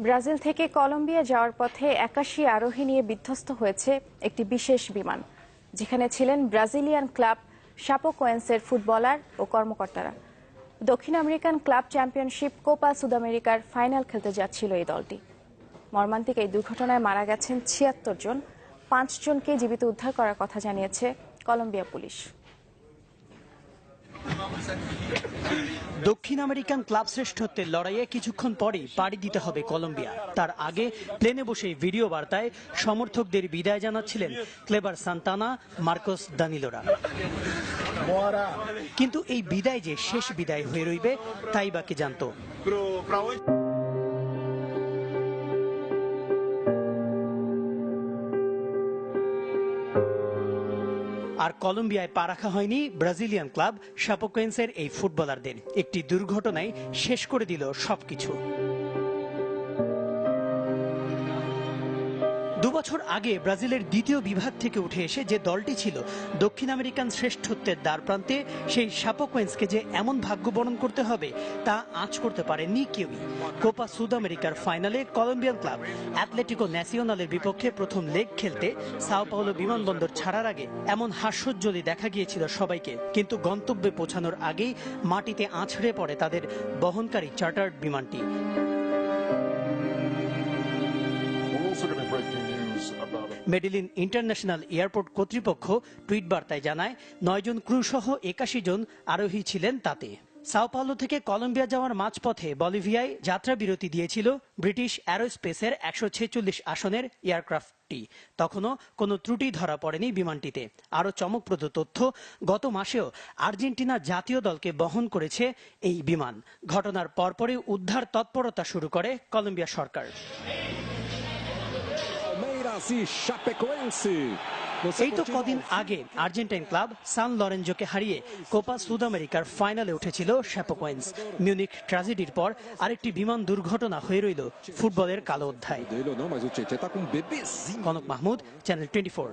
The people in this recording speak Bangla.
ব্রাজিল থেকে কলম্বিয়া যাওয়ার পথে ৮১ আরোহী নিয়ে বিধ্বস্ত হয়েছে একটি বিশেষ বিমান, যেখানে ছিলেন ব্রাজিলিয়ান ক্লাব শাপোকোয়েন্সের ফুটবলার ও কর্মকর্তারা। দক্ষিণ আমেরিকান ক্লাব চ্যাম্পিয়নশিপ কোপা সুদামেরিকার ফাইনাল খেলতে যাচ্ছিল এই দলটি। মর্মান্তিক এই দুর্ঘটনায় মারা গেছেন ৭৬ জন। ৫ জনকে জীবিত উদ্ধার করার কথা জানিয়েছে কলম্বিয়া পুলিশ। দক্ষিণ আমেরিকান ক্লাব শ্রেষ্ঠত্বের লড়াইয়ে কিছুক্ষণ পরেই পাড়ি দিতে হবে কলম্বিয়া। তার আগে প্লেনে বসে ভিডিও বার্তায় সমর্থকদের বিদায় জানাচ্ছিলেন ক্লেবার সান্তানা, মার্কোস দানিলোরা। কিন্তু এই বিদায় যে শেষ বিদায় হয়ে রইবে তাই বা কে জানত। আর কলম্বিয়ায় পা রাখা হয়নি ব্রাজিলিয়ান ক্লাব শাপোকোয়েন্সের এই ফুটবলারদের। একটি দুর্ঘটনায় শেষ করে দিল সবকিছু। ২ বছর আগে ব্রাজিলের দ্বিতীয় বিভাগ থেকে উঠে এসে যে দলটি ছিল দক্ষিণ আমেরিকান শ্রেষ্ঠত্বের দ্বারপ্রান্তে, সেই শাপোকোয়েন্সকে যে এমন ভাগ্য বরণ করতে হবে তা আঁচ করতে পারেনি কেউই। কোপা সুদামেরিকার ফাইনালে কলম্বিয়ান ক্লাব অ্যাটলেটিকো ন্যাসিওনালের বিপক্ষে প্রথম লেগ খেলতে সাও পাওলো বিমানবন্দর ছাড়ার আগে এমন হাস্যোজ্জ্বলই দেখা গিয়েছিল সবাইকে। কিন্তু গন্তব্যে পৌঁছানোর আগেই মাটিতে আছড়ে পড়ে তাদের বহনকারী চার্টার্ড বিমানটি। মেডেলিন ইন্টারন্যাশনাল এয়ারপোর্ট কর্তৃপক্ষ টুইট বার্তায় জানায় ৯ জন ক্রু সহ ৮১ জন আরোহী ছিলেন তাতে। সাও পাওলো থেকে কলম্বিয়া যাওয়ার মাঝপথে বলিভিয়ায় যাত্রা বিরতি দিয়েছিল ব্রিটিশ অ্যারোস্পেসের ১৪৬ আসনের এয়ারক্রাফটটি। তখনও কোনো ত্রুটি ধরা পড়েনি বিমানটিতে। আরও চমকপ্রদ তথ্য, গত মাসেও আর্জেন্টিনা জাতীয় দলকে বহন করেছে এই বিমান। ঘটনার পরপরই উদ্ধার তৎপরতা শুরু করে কলম্বিয়া সরকার। এই তো কদিন আগে আর্জেন্টাইন ক্লাব সান লরেঞ্জোকে হারিয়ে কোপা সুদামেরিকার ফাইনালে উঠেছিল শাপোকোয়েন্স। মিউনিক ট্র্যাজেডির পর আরেকটি বিমান দুর্ঘটনা হয়ে রইল ফুটবলের কালো অধ্যায়। কনক মাহমুদ, চ্যানেল 24।